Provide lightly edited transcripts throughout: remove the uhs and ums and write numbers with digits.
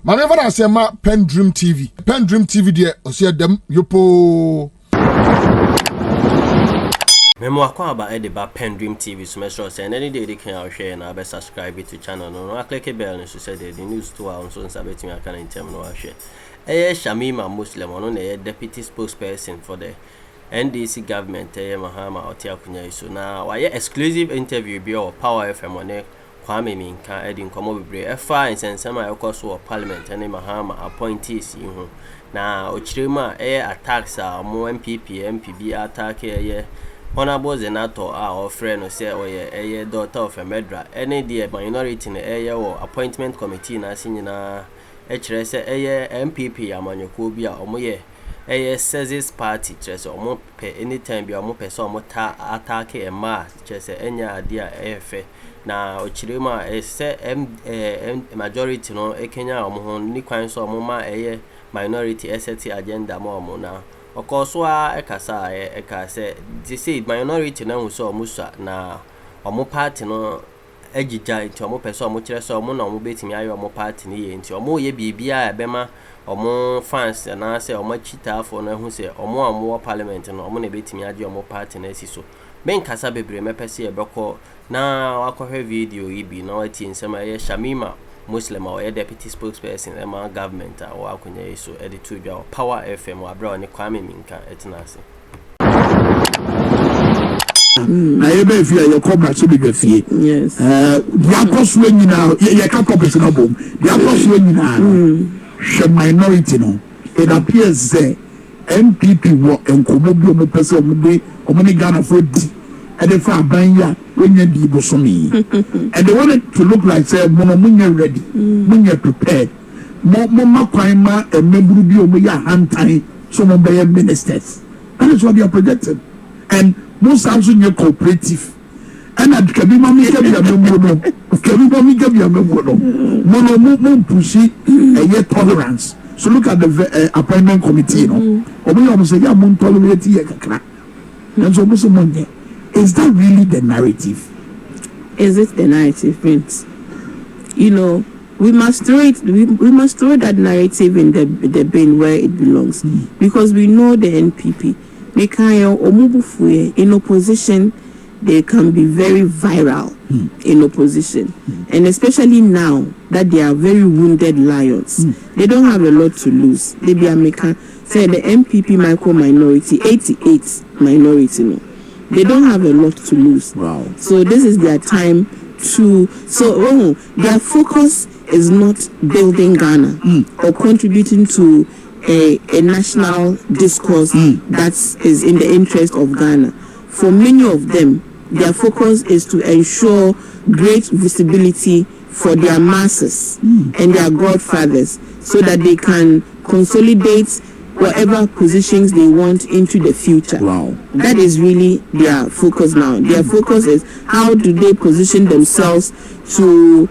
Manever I say ma PENDREAM TV. PENDREAM TV there osia dem yopo. Memo akwa ba e de ba PENDREAM TV so make sure say any day they can share and be subscribe to channel no click bell so say the news to our so sabeti me aka in term no share. Shamima Muslim ono na deputy spokesperson for the NDC government Mahama Otiakunya so na why exclusive interview bi o Power FM one Kwame Minka edin komo bebre efa insensema ekoso of parliament ene Mahama appointees hu na ochirema attacks mo NPP MPB attack Honorable Senator offer no say oye daughter of a medra any the minority na appointment committee na sinyina kire say MPP amanyoko bi a omoye Sexist party kire say omo pe anytime bi omo pe say omo ta attack e ma kire say enya ade a efe na ochirema say majority no Kenya omo ho ni kwan so omo ma minority asset agenda mo omo na okoso a ekasa ekase say minority na hu so omusa na omo party no ejija nti omo pese omo kire so omo na omo betimi ayo omo party ni ye nti omo ye bibia ebema omo fans na say omo chita afo na hu say omo parliament no omo na betimi age omo party na siso ben kasa bebre mepese ebeko na akohwe video ibi na wati nsema Shamima Muslim or deputy spokesperson ema government or akonya so editor dwa Power FM wa bra ne Kwame Minka etinase na ebe fie ye cobra so be fie yes dia koso nyina ye ka purpose no bom dia koso nyina she minority no it appears say NPP wo enkomo bi o mo pese o mo de o mo ni Ghana for di and the far banya when you be bosomi and they wanted to look like say mono munye ready munye prepared mo makwaima e membru bi o mo ya hantan so mo be ministers that is what they are projecting and most also new cooperative and at kabima mi ke bia membo no kabima mi ke bia membo no mono mo pushi e tolerance so look at the appointment committee no o mo say ya mo tolerate ye kakra and so mo so monye. Is that really the narrative? Is it the narrative, Prince? You know, we must throw it. We must throw that narrative in the bin where it belongs, because we know the NPP. In opposition, they can be very viral in opposition, and especially now that they are very wounded lions. They don't have a lot to lose. They be American. Say the NPP micro minority, 88 minority no. They don't have a lot to lose. Wow. So this is their time to their focus is not building Ghana or contributing to a national discourse that is in the interest of Ghana. For many of them, their focus is to ensure great visibility for their masses and their godfathers so that they can consolidate whatever positions they want into the future. Wow. That is really their focus now. Their focus is how do they position themselves to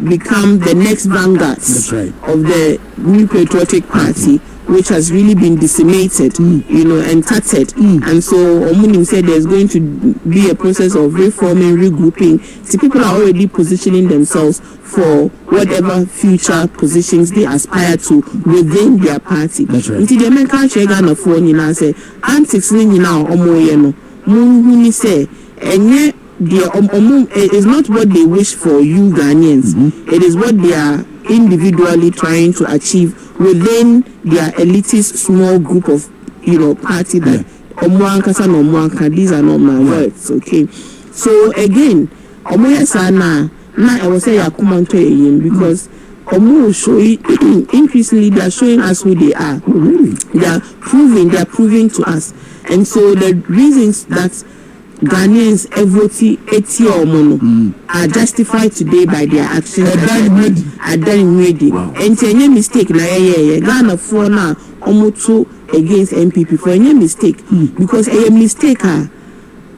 become the next vanguards of the New Patriotic Party, which has really been decimated, you know, and tattered. And so Omunim said there's going to be a process of reforming, regrouping. See, people are already positioning themselves for whatever future positions they aspire to within their party. That's right. Until the American Ghana for you say antics ni now omoyeno. Muni say enye it is not what they wish for you Ghanaians. It is what they are individually trying to achieve within their elitist small group of party that these are not my words. Okay, so again now I will say because increasingly they are showing us who they are. Really? They are proving to us, and so the reasons that Ghanaians are justified today by their actions are done ready. And any mistake Ghana for now against NPP for any mistake because a mistake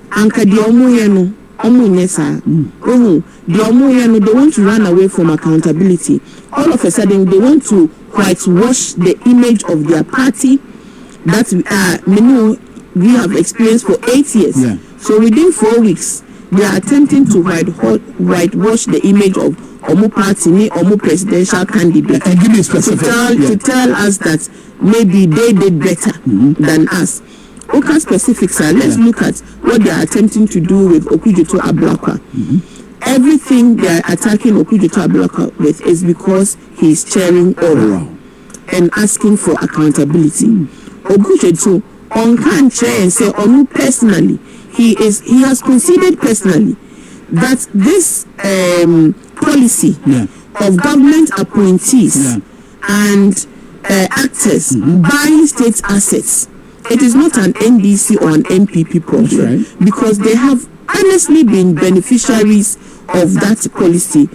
anka di omoyeno omunyesa they want to run away from accountability. All of a sudden they want to whitewash the image of their party that we have experienced for 8 years. So within 4 weeks, they are attempting to whitewash the image of omo party ni omo presidential candidate And give me specific to tell us that maybe they did better than us. Okay, specifics. Let's look at what they are attempting to do with Okudzeto Ablakwa. Everything they are attacking Okudzeto Ablakwa with is because he is chairing oral and asking for accountability. Okudzeto on can chair and say on personally, he has conceded personally that this policy of government appointees and actors buying state assets, it is not an NDC or an NPP problem, because they have honestly been beneficiaries of that policy.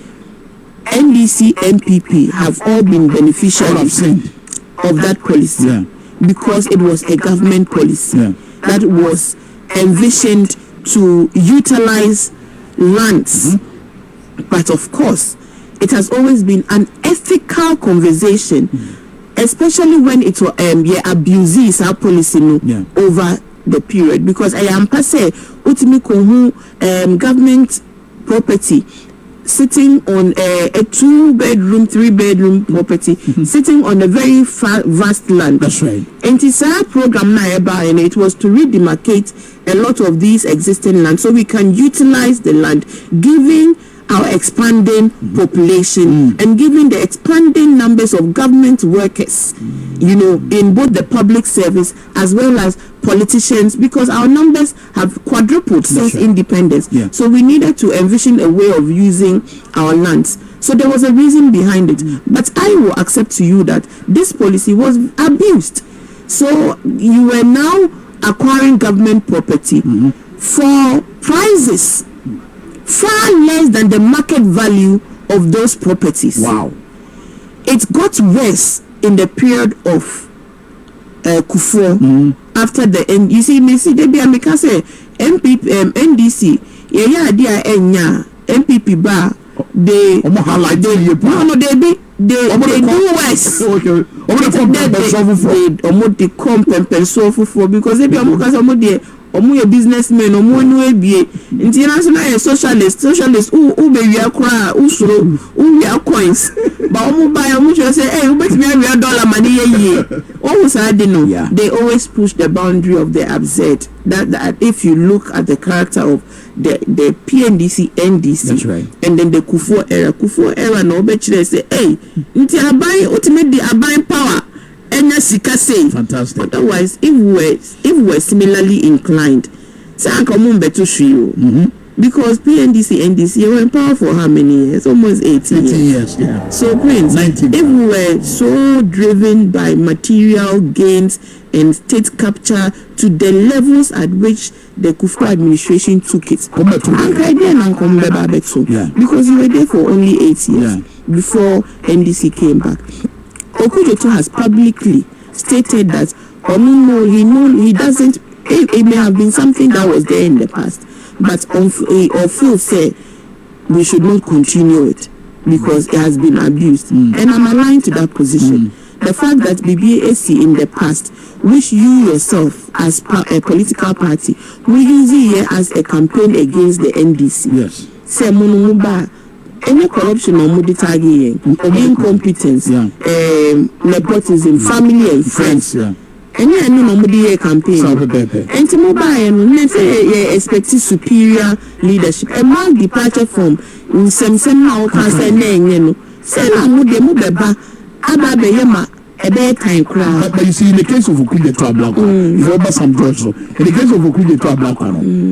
NDC, NPP have all been beneficiaries of that policy because it was a government policy that was envisioned to utilize lands. But of course, it has always been an ethical conversation, especially when it was abuses our policy over the period. Because I am say ultimately government property sitting on a 2-bedroom, 3-bedroom property, sitting on a very vast land. That's right. And it's our program now, and it was to redemarcate a lot of these existing land so we can utilize the land, giving our expanding population and giving the expanding numbers of government workers, you know, in both the public service as well as politicians, because our numbers have quadrupled since independence. So we needed to envision a way of using our lands. So there was a reason behind it. But I will accept to you that this policy was abused. So you were now acquiring government property for prices far less than the market value of those properties. Wow. It got worse in the period of Kufuor after the end. You see, they be America say NPP, NDC, NPP bar. They do worse. They compensate for because they be omu businessmen omu enu ebie international socialist who be we akra usoro who we coins but omu buy omu just say hey bet me $1 money ye omu say they always push the boundary of the absurd. That if you look at the character of the PNDC, NDC, that's right, and then the Kufuor era no be say hey nti abai ultimately abai power. Fantastic. Otherwise, if we were similarly inclined, because PNDC, NDC were in power for how many years? Almost 18 years. Yeah. So, Prince, if we were so driven by material gains and state capture to the levels at which the Kufuor administration took it, because you were there for only 8 years before NDC came back. Okudzeto has publicly stated that he doesn't. It may have been something that was there in the past, but Phil said we should not continue it because it has been abused, and I'm aligned to that position. The fact that BBAC in the past, which you yourself as a political party, we use it here as a campaign against the NDC. Say any corruption or incompetence, nepotism, family and friends. Any no campaign. And to mobile and say expect superior leadership. A more departure from some now can say no. Say no mubeba ababe yema a bedtime crowd. But you see, in the case of Okudzeto Ablakwa, you remember some judge. In the case of Okudzeto Ablakwa,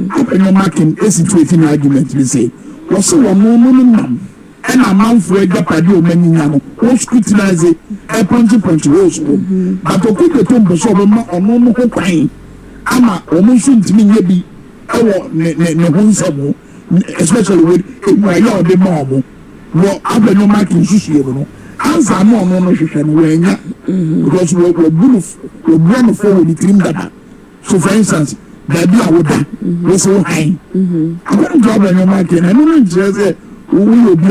how can you mark a situating argument? We say. Was so a moment and a month for a Japadio Menino, who scrutinize it, a punchy rose. But Okudzeto Ablakwa or no crying. Ama almost to me, maybe especially with my yard the mom. Well, I've been no marking sushi. Answer no because we're born forward the team that. So, for instance, baby, I would be so high. I'm going to drop on your market. I don't just say, who will be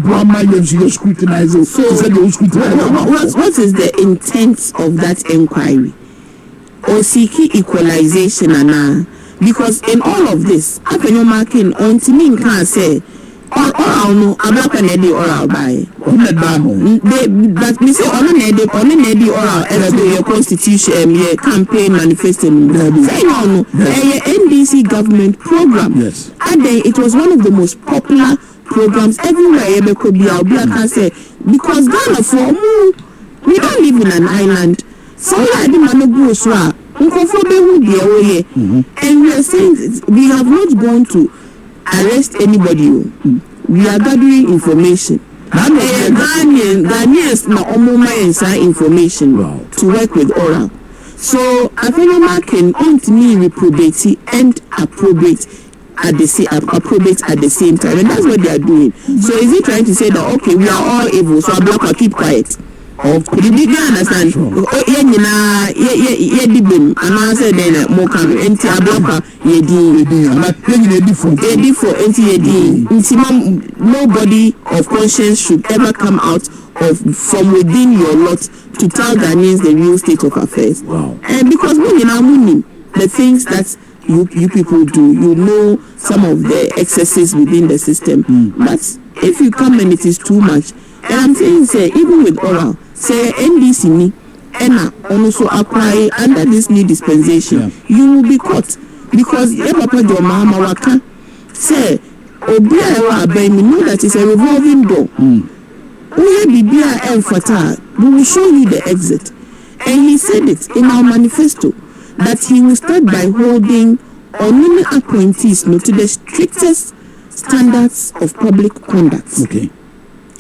Brahma and she scrutinizes. So, what is the intent of that inquiry? Or seeking equalization? Because in all of this, I can marking on to me can say, oral no ablaka na dey oral by but me say ono na dey oral as to your constitution your campaign manifesto say no NDC government program and then it was one of the most popular programs everywhere Obiaka say because Ghana for we don't live in an island so like the man go so and we are saying we have not gone to arrest anybody. We are gathering information. Ghanaians na omoma inside information to work with oral. So Afenoma can only reprobate and appropriate at the same time, and that's what they are doing. So is he trying to say that okay, we are all evil, so Ablaka keep quiet? Or could you understand? Dibim, and I said then Mokam, anti Ablaka, nobody of conscience should ever come out from within your lot to tell Ghanaians the real state of affairs. And because the things that you people do, you know some of the excesses within the system. But if you come and it is too much, and I'm saying, say, even with oral, say NDC ni, and also apply under this new dispensation, you will be caught because Papa Jo Mama Waka say, Obia we know that it's a revolving door. We will show you the exit. And he said it in our manifesto that he will start by holding only appointees to the strictest standards of public conduct. Okay.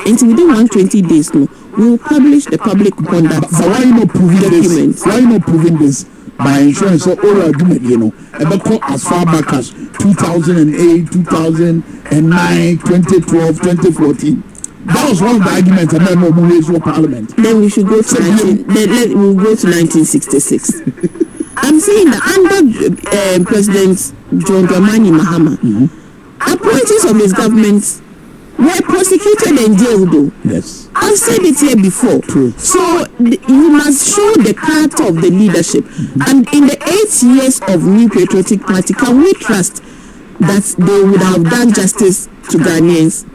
And within 120 days, we will publish the public conduct. But why not proving this? Why not proving this by ensuring so all argument, as far back as 2008, 2009, 2012, 2014. That was one of the arguments and then we raised for Parliament. Then we should go to we'll go to 1966. I'm saying that under President John Dramani Mahama, appointees of his government were prosecuted and jailed. Yes. I've said it here before. True. So you must show the character of the leadership. And in the 8 years of New Patriotic Party, can we trust that they would have done justice to Ghanaians?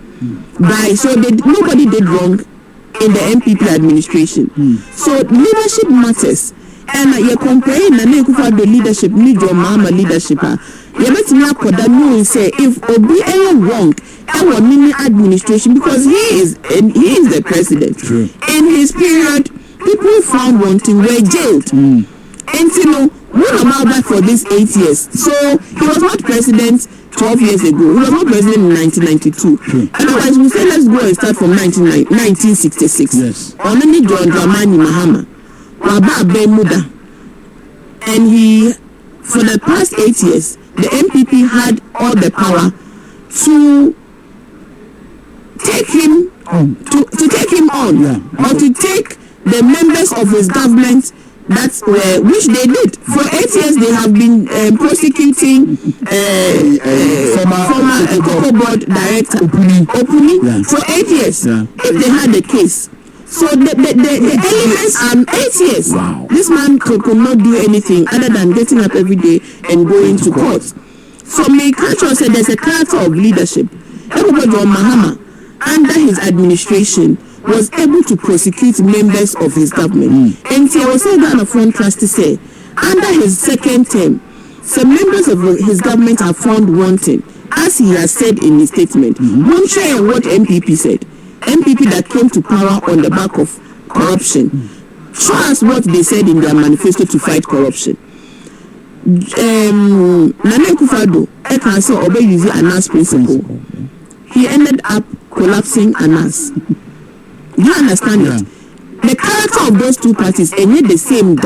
Nobody did wrong in the NPP administration. So leadership matters. And you're comparing the leadership, John Mahama leadership. You better not put that and say if Obi wrong, our mini administration because he is the president. True. In his period, people found wanting were jailed. And what about that for these 8 years? So he was not president 12 years ago. He was not president in 1992. Otherwise, we say let's go and start from 1966. Yes. Only John Dramani Mahama, Waba Bemuda, and he, for the past 8 years, the NPP had all the power to take him to take him on, or to take the members of his government. That's which they did. For 8 years, they have been prosecuting former Cocoa Board director Opuni for 8 years. If they had a case, so the elements are 8 years. Wow. This man could not do anything other than getting up every day and going to court. So my culture said there's a character of leadership. Everybody on Mahama under his administration was able to prosecute members of his government. And I was saying that on the front trust to say, under his second term, some members of his government are found wanting, as he has said in his statement. Won't share what NPP said. NPP that came to power on the back of corruption. Show us what they said in their manifesto to fight corruption. Nana Akufo-Addo, I can say obey using ANAS principle. He ended up collapsing ANAS. Do you understand it? The character of those two parties and yet the same.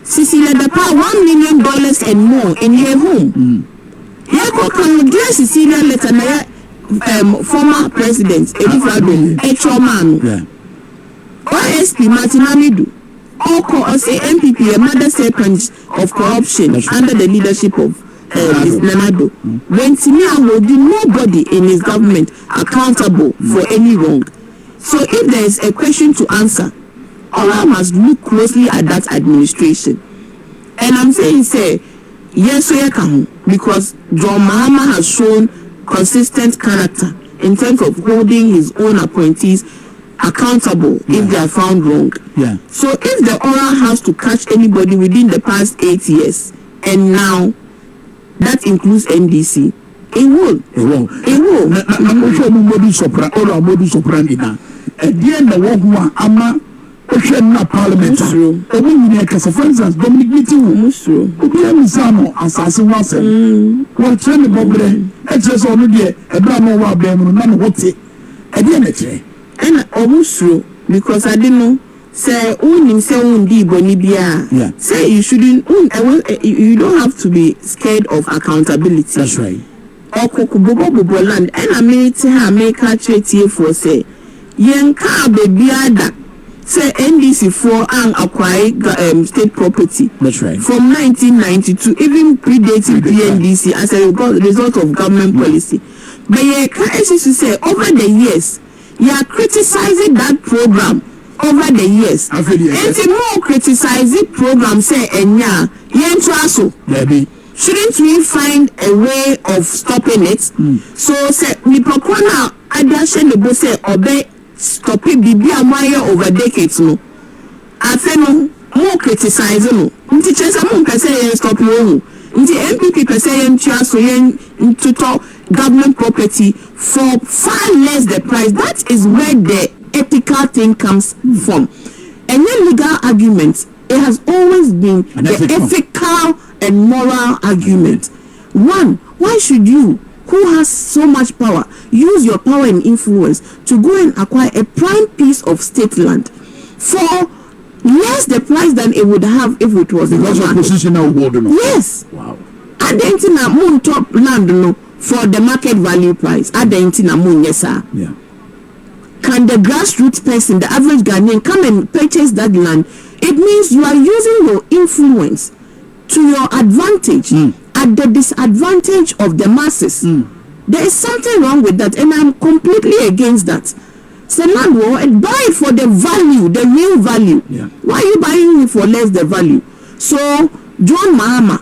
Cecilia Dapa $1 million and more in her home. Here can dear Cecilia letter former president Akufo-Addo Echomanu. OSP Martin Amidu. Or say NPP, a mother serpent of corruption under the leadership of Nanado. When Timia will do nobody in his government accountable for any wrong. So if there is a question to answer, Allah must look closely at that administration. And I'm saying, say, yes, so you can, because John Mahama has shown consistent character in terms of holding his own appointees accountable if they are found wrong. Yeah. So if the oral has to catch anybody within the past 8 years, and now that includes NDC, it will. Na parliament for instance Dominic meeting Samo asase wase what trend bobre just on there no wa blame no what e dey na che and omusro because I didn't know say unim say undi boni bia say you shouldn't you don't have to be scared of accountability. That's right. Bobo land and I made her make her treaty for say yenka baby ada say NDC for and acquire state property. That's right. From 1992, even predating PNDC as a result of government policy. But you can say over the years, you are criticizing that program over the years. And the more criticizing program say enya yentraso. Shouldn't we find a way of stopping it? So say nipokona adashe nebo say obey. Stop it, be a over decades. No, I feel no more criticizing. No, teachers are more stop you. The NPP per se to talk government property for far less the price. That is where the ethical thing comes from. And then legal arguments, it has always been the ethical and moral argument. One, why should you, who has so much power, use your power and influence to go and acquire a prime piece of state land for less the price than it would have if it was because of positional word? Yes. Wow. Adentina moon top land no for the market value price. Adentina moon, yes sir. Yeah. Can the grassroots person, the average Ghanaian, come and purchase that land? It means you are using your influence to your advantage at the disadvantage of the masses. There is something wrong with that, and I'm completely against that. Say land war and buy it for the value, the real value. Yeah. Why are you buying it for less the value? So John Mahama,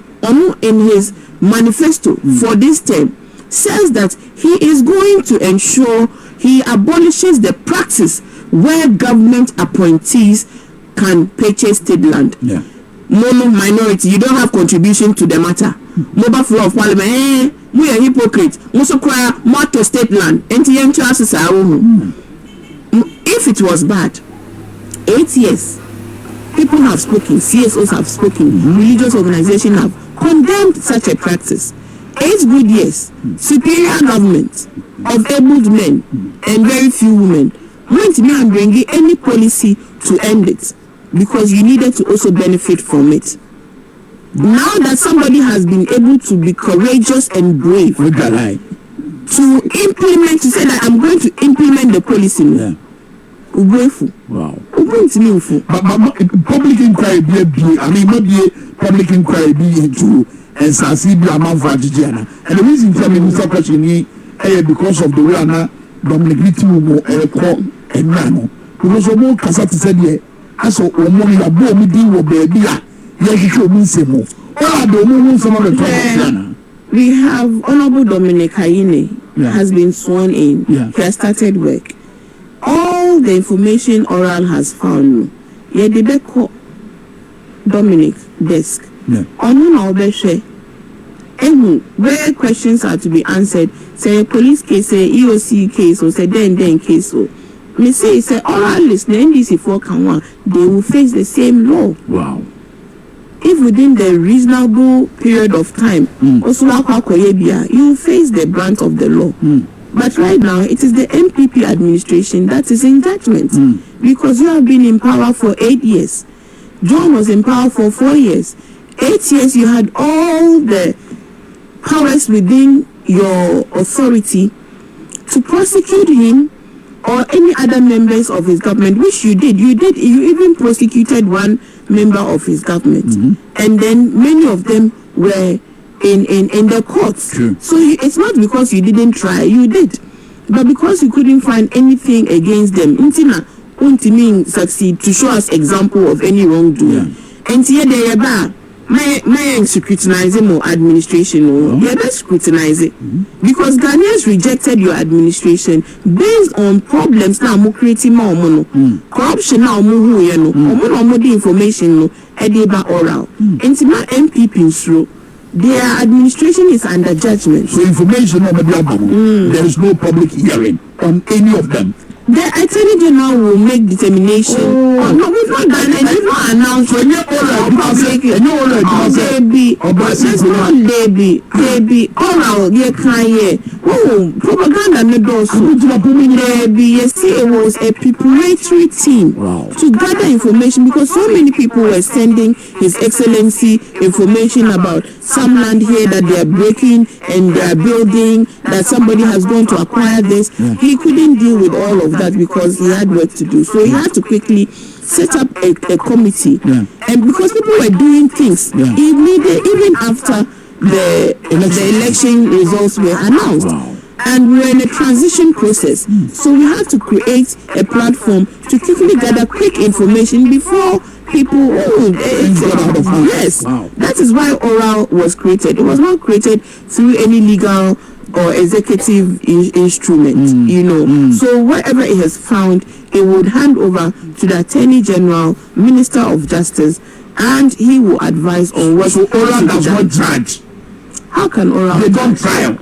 in his manifesto for this term, says that he is going to ensure he abolishes the practice where government appointees can purchase state land. Yeah. Mono minority, you don't have contribution to the matter. Mobile floor of parliament, we are hypocrite. Also cry more to state land. NTM chances are if it was bad, 8 years, people have spoken, CSOs have spoken, religious organizations have condemned such a practice. 8 good years, superior government of abled men and very few women went me and bringing any policy to end it because you needed to also benefit from it. Now that somebody has been able to be courageous and brave to implement, to say that I'm going to implement the policy. Yeah. Wow. But Public inquiry be public inquiry be into and be among Vajiana. And the reason for me Mr. Question because of the way Anna Dominic Litu and Nano. Because of more Casati said here, as a woman a bomb deal baby. We have Honorable Dominic Haine has been sworn in. Yeah. He has started work. All the information oral has found. Yeah, the Beko Dominic desk. Where questions are to be answered, say a police case, say EOC case, or say then case. So, me say oral list, the NDC 4 can one, they will face the same law. Wow. If within the reasonable period of time, you face the brunt of the law. But right now, it is the NPP administration that is in judgment because you have been in power for 8 years. John was in power for 4 years. 8 years, you had all the powers within your authority to prosecute him or any other members of his government, which you did. You even prosecuted one member of his government, and then many of them were in the courts. True. So it's not because you didn't try, you did, but because you couldn't find anything against them. Intina succeed to show us example of any wrongdoing. And here they are. may scrutinize more administration or yeah, let's scrutinize it because Ghanaians rejected your administration based on problems now more creating more mono corruption now more you know more the information no ediba oral intima NPP through their administration is under judgment. So information on the there is no public hearing on any of them. The Attorney General will make determination. Oh, no, we've not done it. We've not announced. So you they be oral. They can't. Oh, propaganda me do so. You see, it was a preparatory team to gather information because so many people were sending His Excellency information about some land here that they are breaking and they are building. That somebody has gone to acquire this. Yeah. He couldn't deal with all of that because he had work to do. So he had to quickly set up a committee. Yeah. And because people were doing things, even after the election results were announced. Wow. And we're in a transition process. So we have to create a platform to quickly gather quick information before people yes. Wow. That is why oral was created. It was not created through any legal or executive instrument, you know. So whatever it has found, it would hand over to the Attorney General, Minister of Justice, and he will advise on what. So oral does not judge. How can oral? They don't trial.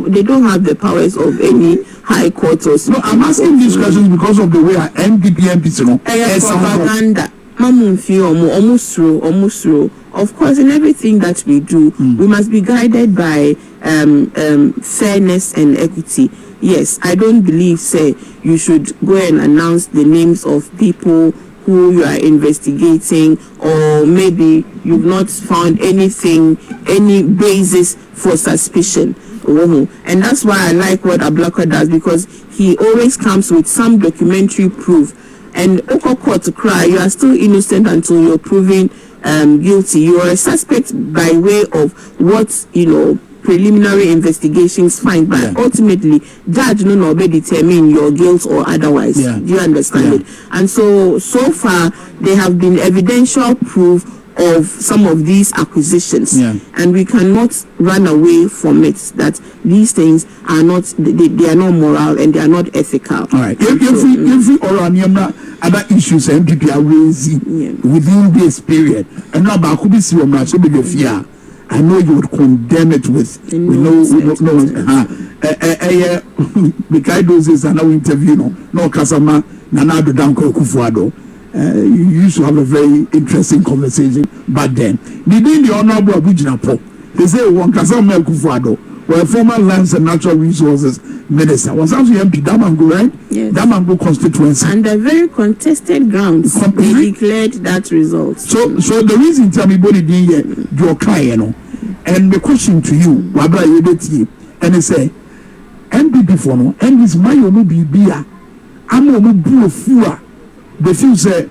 They don't have the powers of any high court or. No, I'm asking these questions because of the way our NPP MPs, you know, propaganda. Of course, in everything that we do, we must be guided by fairness and equity. Yes, I don't believe, say, you should go and announce the names of people who you are investigating, or maybe you've not found anything, any basis for suspicion. And that's why I like what Ablakwa does, because he always comes with some documentary proof. And court to cry, you are still innocent until you're proven guilty. You are a suspect by way of what, preliminary investigations find, but ultimately judge no be determine your guilt or otherwise. Do you understand it? And so far there have been evidential proof of some of these acquisitions, and we cannot run away from it that these things are not they are not moral and they are not ethical. All right. If other issues NPP are raising within this period, and now back be see so be the fear. I know you would condemn it with because those is an interview no Kasama Nanado Danko Kufuado. You used to have a very interesting conversation back then. Within the Honorable Abujinapo, they say one Kasama Kufuado, were former lands and natural resources minister. Was actually MP Damango, right? Yes. Damango constituency. And a very contested grounds. They declared that result. So the reason tell me body didn't your client, and the question to you, Wabra Yedeti, and they say, NPP for no, and this Mayo no be beer. I'm no blue fua. The few say,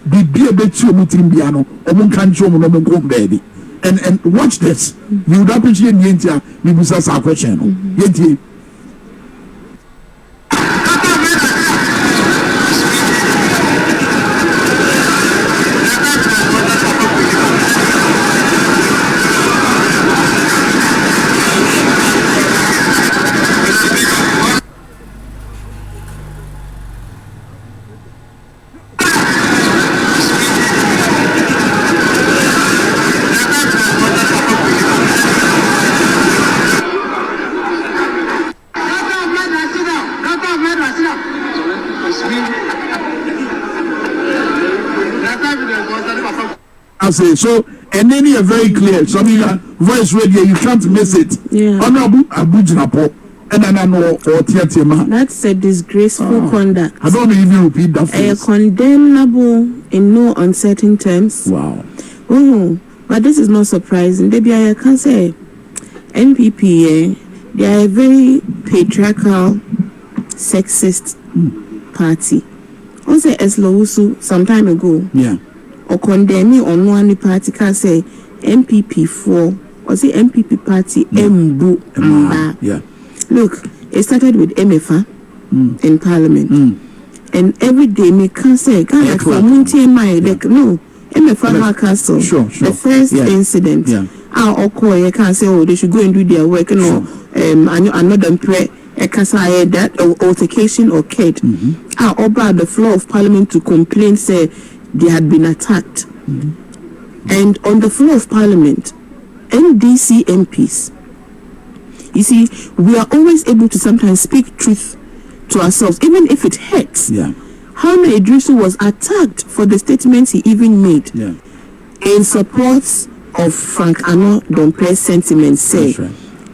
be beer bet you mutimbiano, or one can't show no baby. And watch this. You would appreciate Yentia, we must ask our question. Yenti. So, and then you're very clear. So, voice radio, you can't miss it. Honorable Abujinapo, and I know or Tiatima. That's a disgraceful conduct. I don't even repeat that phrase. Condemnable in no uncertain terms. Wow. But this is not surprising. Maybe I can say NPP, they are a very patriarchal, sexist party. Also, Eslowusu some time ago. Or condemning on one party can say MPP 4 or say MPP party Mbu. Look, it started with MFA in Parliament, and every day me can say no MFA Castle. Sure. The first incident. Our Okoye can say, oh, they should go and do their work. You know, another prayer. That altercation occurred. About the floor of Parliament to complain, say they had been attacked. And on the floor of Parliament, NDC MPs, you see, we are always able to sometimes speak truth to ourselves, even if it hurts. Haruna Idrisu was attacked for the statements he even made in support of Frank Ano Dompre's sentiments, say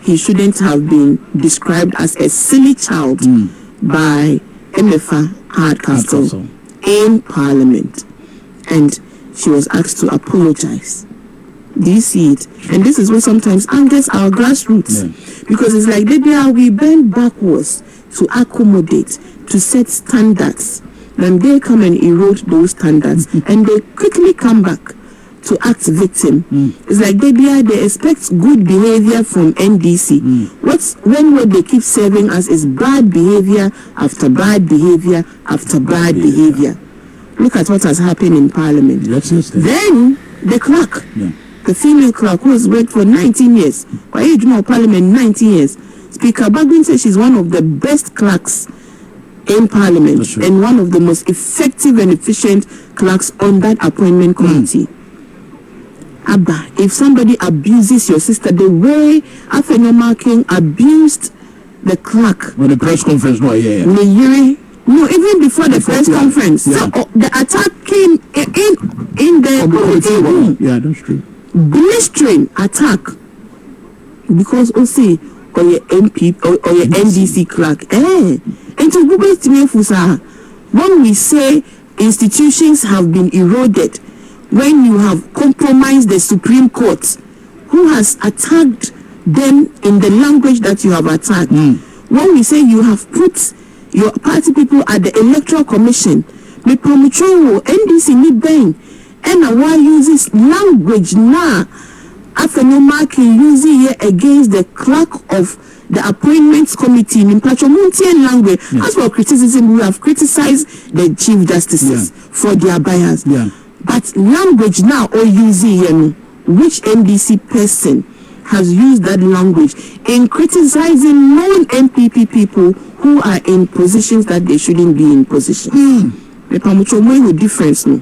he shouldn't have been described as a silly child by MFA Hardcastle in Parliament. And she was asked to apologize. Do you see it? And this is what sometimes angers our grassroots. Because it's like we bend backwards to accommodate, to set standards. Then they come and erode those standards. And they quickly come back to act victim. It's like they expect good behavior from NDC. When what they keep serving us is bad behavior after bad behavior after bad behavior. Look at what has happened in Parliament. Then the clerk, the female clerk who has worked for 19 years, why you know Parliament 19 years. Speaker Bagwin says she's one of the best clerks in Parliament and one of the most effective and efficient clerks on that appointment committee. Abba, if somebody abuses your sister the way Afenoma King abused the clerk when the press conference no, even before the press conference. So the attack came in the room. That's true. Blistering attack because or your MP or your NDC clerk. And to Google to me, when we say institutions have been eroded, when you have compromised the Supreme Court, who has attacked them in the language that you have attacked, when we say you have put your party people at the Electoral Commission, me promucho NDC ni bang, and why uses language now after no marking using here against the clerk of the appointments committee in Patromontian language. As for criticism, we have criticized the chief justices for their bias. But language now or using which NDC person has used that language in criticizing non-NPP people who are in positions that they shouldn't be in position. The difference, no.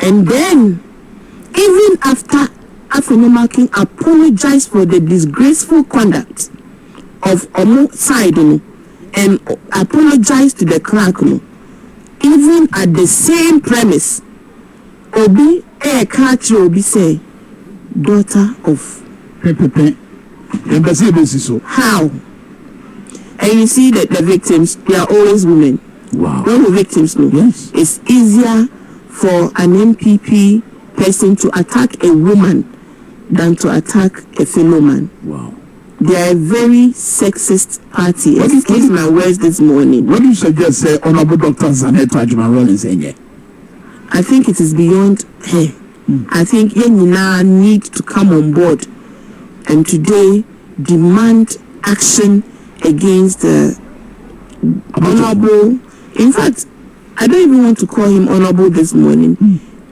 And then, even after Afenoma King apologized for the disgraceful conduct of Omo side, and apologized to the clerk, even at the same premise, Obi Obi say, daughter of how? And you see that the victims, they are always women. Wow. When the victims know, it's easier for an NPP person to attack a woman than to attack a fellow man. Wow. They are a very sexist party. Excuse my words this morning. What do you suggest, Honorable Dr. Zaneto Ajman-Rawlings? I think it is beyond her. I think Yenina need to come on board and today demand action against the honorable. In fact, I don't even want to call him honorable this morning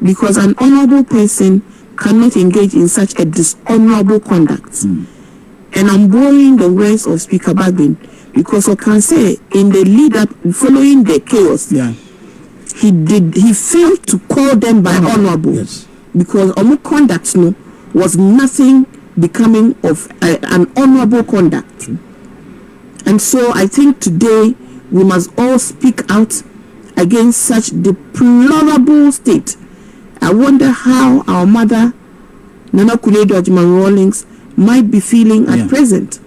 because an honorable person cannot engage in such a dishonorable conduct. And I'm borrowing the words of Speaker Bagwin because I can say in the lead up following the chaos, he failed to call them by honorable because honorable conduct was nothing becoming of an honorable conduct. And so I think today we must all speak out against such deplorable state. I wonder how our mother Nana Kuledo Ajman-Rawlings might be feeling at present,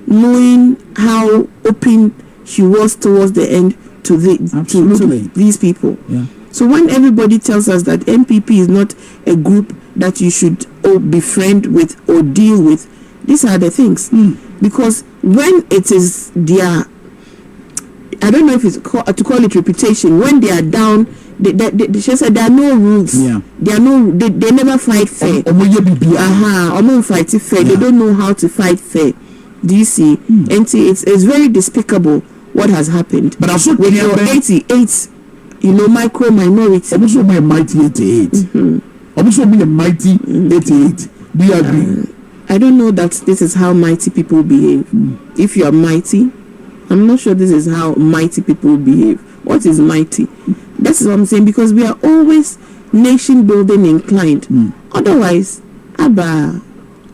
knowing how open she was towards the end to these people. So when everybody tells us that NPP is not a group that you should befriend with or deal with, these are the things. Because when it is their, I don't know if it's to call it reputation, when they are down, she said there are no rules. They never fight fair. Fight fair. They don't know how to fight fair. Do you see? And see, it's very despicable what has happened. But also with your 88 micro minority. Also, my mighty 88. Also, me a mighty 88. Do you agree? I don't know that this is how mighty people behave. If you are mighty, I'm not sure this is how mighty people behave. What is mighty? That's what I'm saying, because we are always nation building inclined. Otherwise, Abba,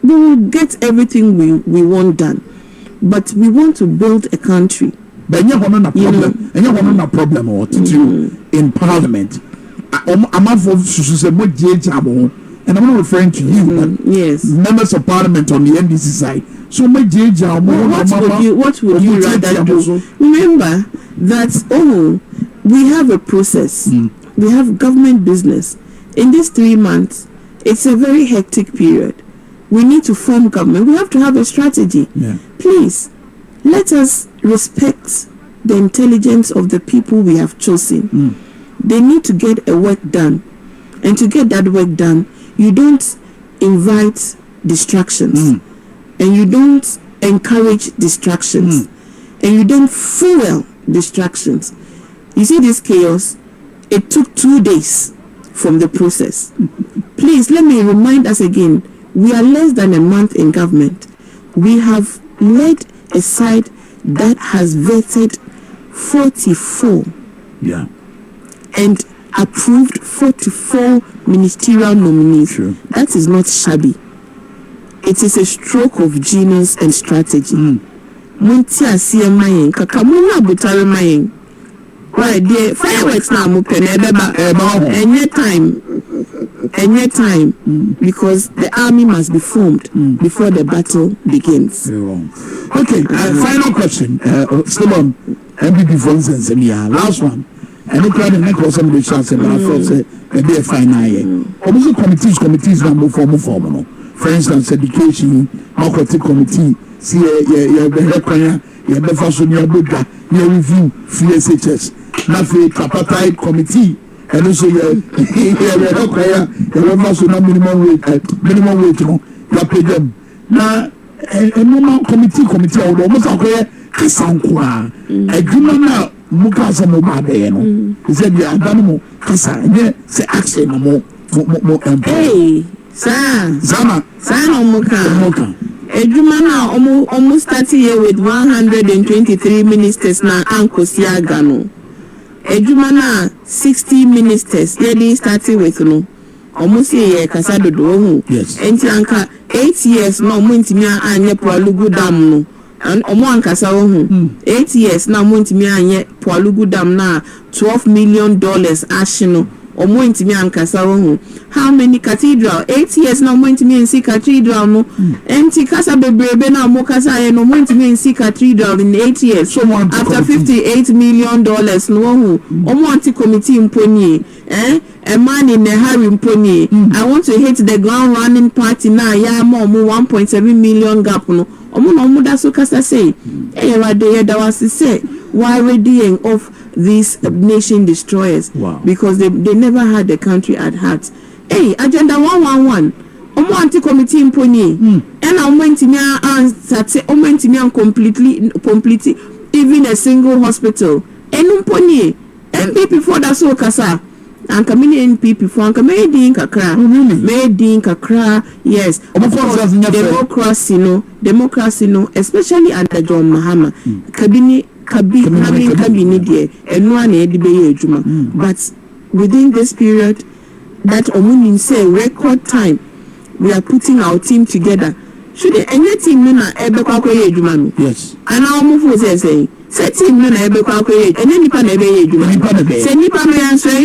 we will get everything we want done. But we want to build a country. But you have no problem. And you have no problem what to do in Parliament. I'm not for and I'm not referring to you, but yes, members of Parliament on the NDC side. So my what would you rather do? Remember that we have a process. We have government business. In these 3 months, it's a very hectic period. We need to form government. We have to have a strategy. Please, let us respect the intelligence of the people we have chosen. They need to get a work done. And to get that work done, you don't invite distractions. And you don't encourage distractions. And you don't fuel distractions. You see this chaos? It took 2 days from the process. Please, let me remind us again. We are less than a month in government. We have led a side that has vetted 44 and approved 44 ministerial nominees. That is not shabby. It is a stroke of genius and strategy. Right, the fireworks now any time because the army must be formed before the battle begins. Okay, final question. Still on NPP for instance, last one. And the crowd and echo some of the chance and I thought a final committees now form. For instance, education, marketing committee, see your review FSHS, Nafi tripartite committee, and also your minimum wage, you pay them. Now, a normal committee, I would almost acquire Kasankwa, a criminal Mukasa Mobile, he said, yeah, Danimo, Kasa, and then say action more. Hey, Zama, Moka. Ejumana almost 30 years with 123 ministers na Uncle Siagano. Ejumana 60 ministers. They started with almost a year Casado do. Yes. Enti anka 8 years no muntimia anye Poalugu Dam no. And omo ankasa 8 years na muntimia anye Poalugu Dam na $12 million ashino. Omo intimi ankasa how many cathedral 8 years na omo intimi nsi cathedral no enti kasa bebrebe na omo kasa ye no omo intimi nsi cathedral in 8 years so after $58 million no omo anti committee mponi a man in a hurry mponi I want to hit the ground running party na ya mo 1.7 million gap no omo da so kasa say that was to say why readying of these nation destroyers. Wow. Because they never had the country at heart. Hey, agenda 111 omo anti committee imponi and I went to me and completely even a single hospital and imponi NPP for that so kasa and community NPP for and made in kakra yes democracy no especially under John Mahama but within this period that Omunin say record time we are putting our team together should any team na yes and now move say team na and then nipa na ebe say nipa no answer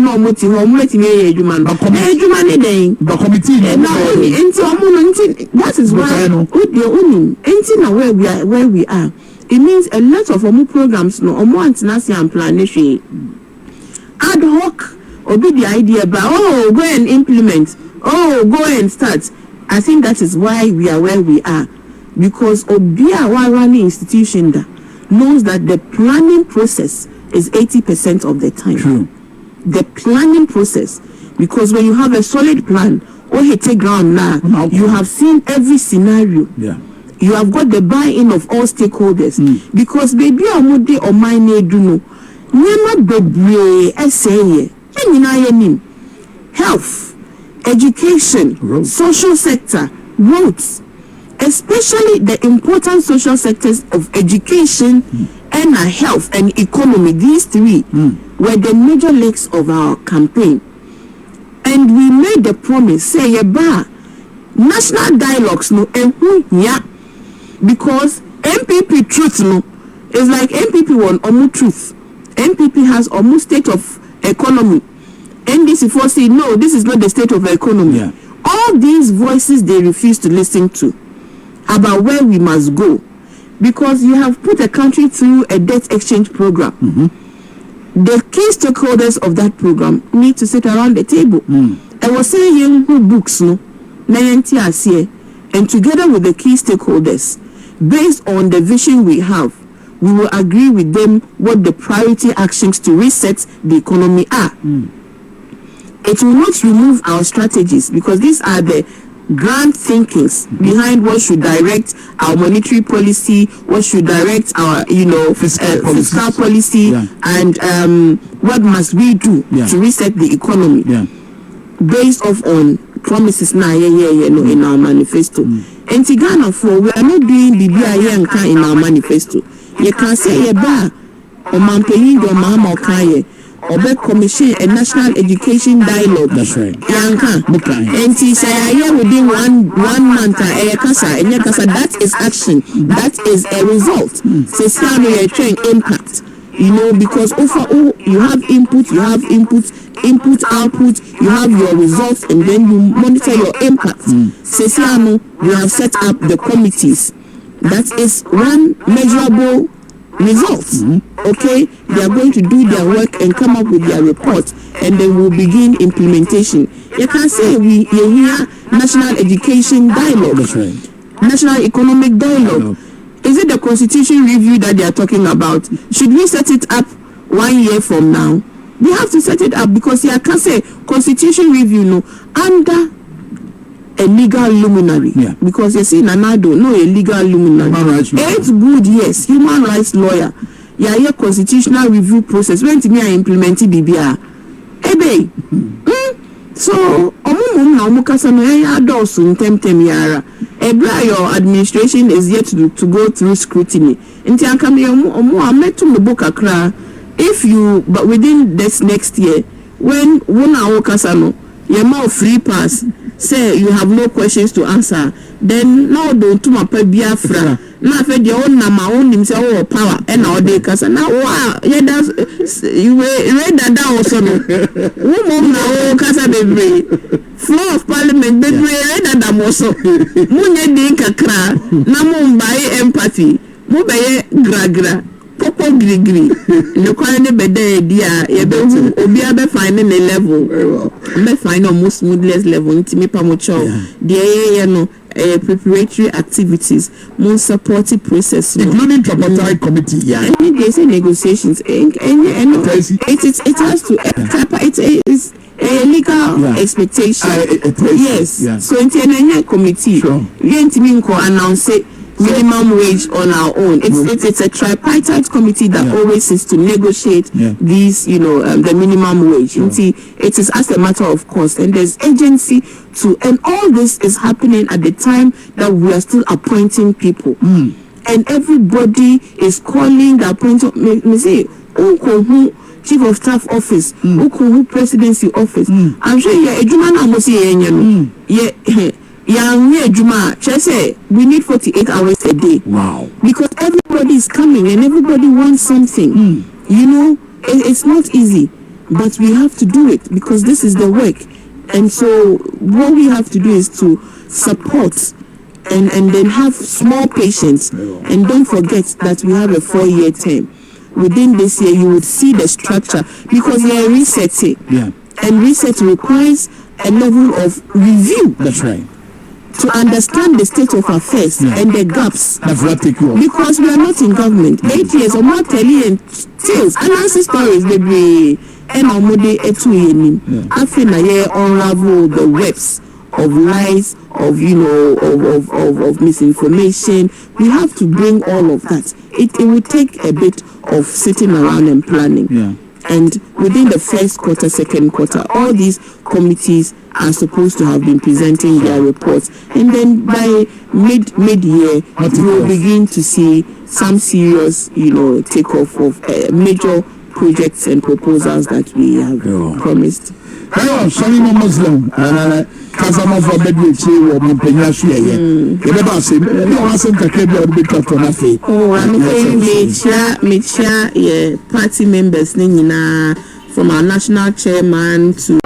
no moti ho meti me ni den the committee that is why na where we are. It means a lot of programs no international and planning ad hoc or be the idea about go and implement go and start. I think that is why we are where we are because Obia running institution that knows that the planning process is 80% of the time. True. The planning process, because when you have a solid plan or hit a ground now, you have seen every scenario. Yeah. You have got the buy-in of all stakeholders because baby amude or mine do no Nema bebre essay, and health, education, social sector, roads, especially the important social sectors of education and health and economy. These three were the major legs of our campaign. And we made the promise, say, national dialogues, no, because NPP truth, no, is like NPP won almost truth. NPP has almost state of economy. NDC4 say, no, this is not the state of economy. Yeah. All these voices they refuse to listen to about where we must go, because you have put a country through a debt exchange program. The key stakeholders of that program need to sit around the table. I was saying who books, no, and together with the key stakeholders, based on the vision we have, we will agree with them what the priority actions to reset the economy are. It will not remove our strategies, because these are the grand thinkings behind what should direct our monetary policy, what should direct our, fiscal policy, and what must we do to reset the economy, based off on promises now, in our manifesto. And Ghana, for we are not doing BBI in our manifesto. You can say or Mama Kaye or commission a national education dialogue. That's right. And he said within one month that is action. That is a result. So train impact. Because you have input, output, you have your results, and then you monitor your impact. We have set up the committees. That is one measurable result. Okay, they are going to do their work and come up with their report, and then we'll begin implementation. You can say we hear national education dialogue. That's right. National economic dialogue. Is it the constitution review that they are talking about? Should we set it up 1 year from now? We have to set it up, because you can say constitution review under a legal luminary. Because you see Nanado, no a legal luminary. It's good, yes, human rights lawyer. Yeah, constitutional review process. When to me I implemented BBR. So your administration is yet to go through scrutiny. But within this next year, when you're more free pass, say you have no questions to answer, then now don't to my Biafra. Now fed your own nama own himself power and all day casa. Now that's you read that down also. Woman now casa baby. Floor of parliament baby read that also. Munye dinka kra. Namu by empathy. Mubaye gragra. Popo grigri. No kwani bede dia yebe obia be finding a level. Be find almost smoothless level ntimi pamocho. Dia no preparatory activities, more supportive process, including tripartite committee. And they say negotiations. And it has to. It is a legal expectation. Yes. So in the committee, we announce it. Minimum wage on our own. It's a tripartite committee that always is to negotiate these, the minimum wage. It is as a matter of course, and there's agency to, and all this is happening at the time that we are still appointing people, and everybody is calling the appointment. Me say, Chief of Staff Office, Presidency Office. I'm sure we need 48 hours a day. Wow. Because everybody is coming and everybody wants something. It's not easy, but we have to do it because this is the work. And so what we have to do is to support and then have small patience. And don't forget that we have a 4-year term. Within this year, you would see the structure because they are resetting. And reset requires a level of review. That's right. To understand the state of affairs and the gaps. Because we are not in government. 8 years or more telling tales, analysis stories, baby. And I feel like unravel the webs of lies, of misinformation. We have to bring all of that. It will take a bit of sitting around and planning. Yeah. And within the first quarter, second quarter, all these committees are supposed to have been presenting their reports. And then by mid-year, we will begin to see some serious, takeoff of major projects and proposals that we have promised. Hello, Shamima Muslim. Kasama for bedroom or Montpellier. You never say, no one can keep your big of nothing. Oh, I'm saying, party members, from our national chairman to